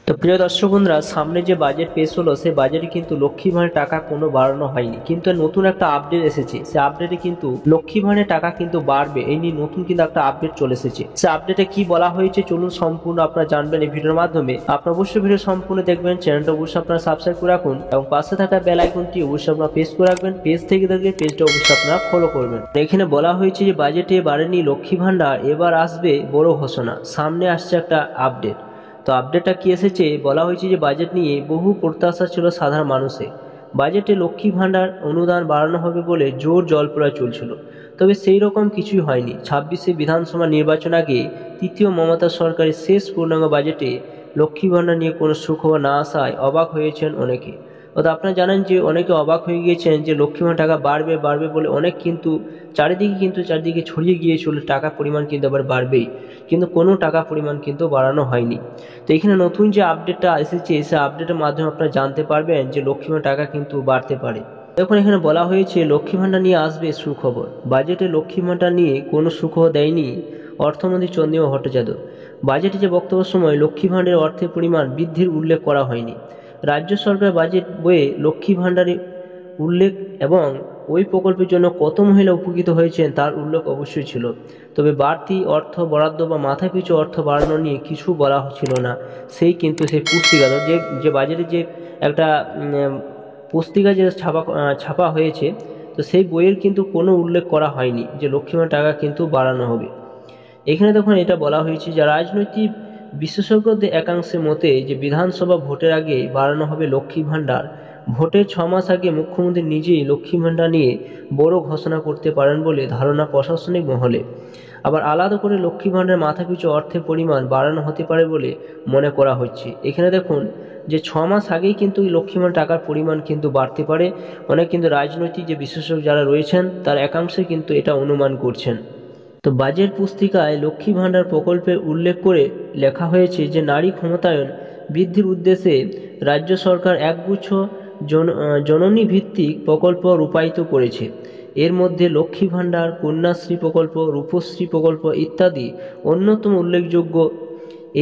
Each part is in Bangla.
তো প্রিয় দর্শক বন্ধুরা, সামনে যে বাজেট পেশ হলো সেই বাজেটে কিন্তু লক্ষ্মী ভাণ্ডারের টাকা কোনো বাড়ানো হয়নি, কিন্তু নতুন একটা আপডেট এসেছে। সেই আপডেটে কিন্তু লক্ষ্মী ভাণ্ডারের টাকা কিন্তু বাড়বে, এই নিয়ে নতুন কিন্তু একটা আপডেট চলে এসেছে। সেই আপডেটে কি বলা হয়েছে চলুন সম্পূর্ণ আপনারা জানবেন এই ভিডিওর মাধ্যমে। আপনারা অবশ্যই ভিডিও সম্পূর্ণ দেখবেন, চ্যানেলটা অবশ্যই আপনারা সাবস্ক্রাইব করে রাখুন এবং পাশে থাকা বেল আইকনটি অবশ্যই আপনারা প্রেস করে রাখবেন। পেজ থেকে দেখলে পেজটা অবশ্যই আপনারা ফলো করবেন। এখানে বলা হয়েছে যে বাজেটে বাড়েনি লক্ষ্মী ভাণ্ডার, এবার আসবে বড় ঘোষণা, সামনে আসছে একটা আপডেট। তো আপডেটটা কি এসেছে, বলা হয়েছে যে বাজেট নিয়ে বহু প্রত্যাশা ছিল সাধারণ মানুষের। বাজেটে লক্ষ্মী ভাণ্ডার অনুদান বাড়ানো হবে বলে জোর জল্পনা চলছিল, তবে সেই রকম কিছুই হয়নি। 26শে বিধানসভা নির্বাচন আগে তৃতীয় মমতা সরকারের শেষ পূর্ণাঙ্গ বাজেটে লক্ষ্মী ভাণ্ডার নিয়ে কোনো সুখবর না আসায় অবাক হয়েছেন অনেকে। অর্থাৎ আপনারা জানেন যে অনেকে অবাক হয়ে গিয়েছেন যে লক্ষ্মী ভাণ্ডার টাকা বাড়বে বাড়বে বলে অনেক কিন্তু চারিদিকে ছড়িয়ে গিয়েছিল টাকার পরিমাণ কিন্তু আবার বাড়বেই, কিন্তু কোনো টাকা পরিমাণ কিন্তু বাড়ানো হয়নি। তো এখানে নতুন যে আপডেটটা এসেছে সেই আপডেটের মাধ্যমে আপনারা জানতে পারবেন যে লক্ষ্মী ভাণ্ডার টাকা কিন্তু বাড়তে পারে। এখন এখানে বলা হয়েছে লক্ষ্মী ভাণ্ডার নিয়ে আসবে সুখবর। বাজেটে লক্ষ্মী ভাণ্ডার নিয়ে কোনো সুখবর দেয়নি অর্থমন্ত্রী চন্দ্রিমা ভট্টাচার্য। বাজেটে যে বক্তব্যের সময় লক্ষ্মী ভাণ্ডারের অর্থের পরিমাণ বৃদ্ধির উল্লেখ করা হয়নি। রাজ্য সরকার বাজেট বইয়ে লক্ষ্মী ভাণ্ডারের উল্লেখ এবং ওই প্রকল্পের জন্য কত মহিলা উপকৃত হয়েছেন তার উল্লেখ অবশ্যই ছিল, তবে বাড়তি অর্থ বরাদ্দ বা মাথাপিছু অর্থ বাড়ানো নিয়ে কিছু বলা ছিল না। সেই পুস্তিকা যে বাজেটে যে একটা পুস্তিকা যে ছাপা হয়েছে, তো সেই বইয়ের কিন্তু কোনো উল্লেখ করা হয়নি যে লক্ষ্মী ভাণ্ডার টাকা কিন্তু বাড়ানো হবে। এখানে দেখুন এটা বলা হয়েছে যে রাজনৈতিক বিশেষজ্ঞদের একাংশের মতে যে বিধানসভা ভোটের আগে বাড়ানো হবে লক্ষ্মী ভাণ্ডার। ভোটের 6 মাস আগে মুখ্যমন্ত্রী নিজেই লক্ষ্মী ভাণ্ডার নিয়ে বড় ঘোষণা করতে পারেন বলে ধারণা প্রশাসনিক মহলে। আবার আলাদা করে লক্ষ্মী ভাণ্ডার মাথাপিছু অর্থের পরিমাণ বাড়ানো হতে পারে বলে মনে করা হচ্ছে। এখানে দেখুন যে 6 মাস আগেই কিন্তু লক্ষ্মী ভাণ্ডার টাকার পরিমাণ কিন্তু বাড়তে পারে। অনেক কিন্তু রাজনৈতিক যে বিশেষজ্ঞ যারা রয়েছেন তার একাংশে কিন্তু এটা অনুমান করছেন। তো বাজেট পুস্তিকায় লক্ষ্মী ভাণ্ডার প্রকল্পের উল্লেখ করে লেখা হয়েছে যে নারী ক্ষমতায়ন বৃদ্ধির উদ্দেশ্যে রাজ্য সরকার একগুচ্ছ জননী ভিত্তিক প্রকল্প রূপায়িত করেছে। এর মধ্যে লক্ষ্মী ভাণ্ডার, কন্যাশ্রী প্রকল্প, রূপশ্রী প্রকল্প ইত্যাদি অন্যতম উল্লেখযোগ্য।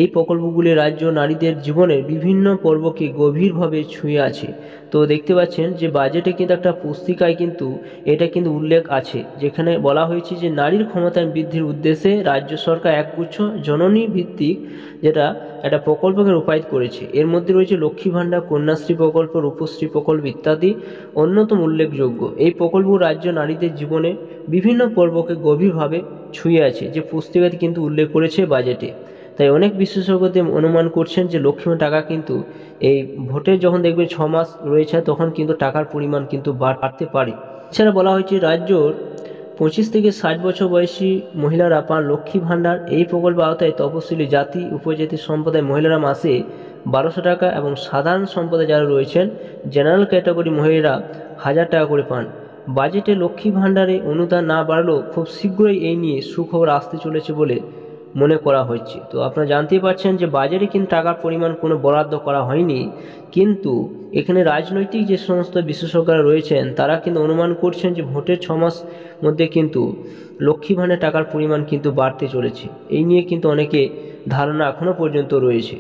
এই প্রকল্পগুলি রাজ্য নারীদের জীবনের বিভিন্ন পর্বকে গভীরভাবে ছুঁয়ে আছে। তো দেখতে পাচ্ছেন যে বাজেটে কিন্তু একটা পুস্তিকায় কিন্তু এটা কিন্তু উল্লেখ আছে, যেখানে বলা হয়েছে যে নারীর ক্ষমতায়ন বৃদ্ধির উদ্দেশ্যে রাজ্য সরকার একগুচ্ছ জননী ভিত্তিক যেটা একটা প্রকল্পকে রূপায়িত করেছে। এর মধ্যে রয়েছে লক্ষ্মী ভাণ্ডার, কন্যাশ্রী প্রকল্প, রূপশ্রী প্রকল্প ইত্যাদি অন্যতম উল্লেখযোগ্য। এই প্রকল্পগুলো রাজ্য নারীদের জীবনে বিভিন্ন পর্বকে গভীরভাবে ছুঁয়ে আছে, যে পুস্তিকাতে কিন্তু উল্লেখ করেছে বাজেটে। তাই অনেক বিশেষজ্ঞদের অনুমান করছেন যে লক্ষ্মী ভাণ্ডার টাকা কিন্তু এই ভোটের যখন দেখবেন 6 মাস রয়েছে তখন কিন্তু টাকার পরিমাণ কিন্তু বাড়তে পারে। এছাড়া বলা হয়েছে রাজ্যর 25 থেকে 60 বছর বয়সী মহিলারা পান লক্ষ্মী ভাণ্ডার। এই প্রকল্পের আওতায় তপশিলি জাতি উপজাতি সম্প্রদায়ের মহিলারা মাসে 1200 টাকা এবং সাধারণ সম্প্রদায় যারা রয়েছেন জেনারেল ক্যাটাগরি মহিলারা 1000 টাকা করে পান। বাজেটে লক্ষ্মী ভাণ্ডারে অনুদান না বাড়লেও খুব শীঘ্রই এই নিয়ে সুখবর আসতে চলেছে বলে মনে করা হচ্ছে। তো আপনারা জানতেই পারছেন যে বাজেটে কিন্তু টাকার পরিমাণ কোনো বরাদ্দ করা হয়নি, কিন্তু এখানে রাজনৈতিক যে সমস্ত বিশেষজ্ঞরা রয়েছেন তারা কিন্তু অনুমান করছেন যে ভোটের 6 মাস মধ্যে কিন্তু লক্ষ্মী ভাণ্ডার টাকার পরিমাণ কিন্তু বাড়তে চলেছে। এই নিয়ে কিন্তু অনেকে ধারণা এখনও পর্যন্ত রয়েছে।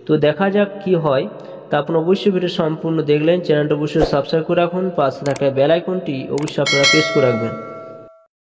তো দেখা যাক কি হয়। তা আপনারা অবশ্যই ভিডিও সম্পূর্ণ দেখলেন, চ্যানেলটা অবশ্যই সাবস্ক্রাইব করে রাখুন, পাশে থাকা বেল আইকনটি অবশ্যই আপনারা প্রেস করে রাখবেন।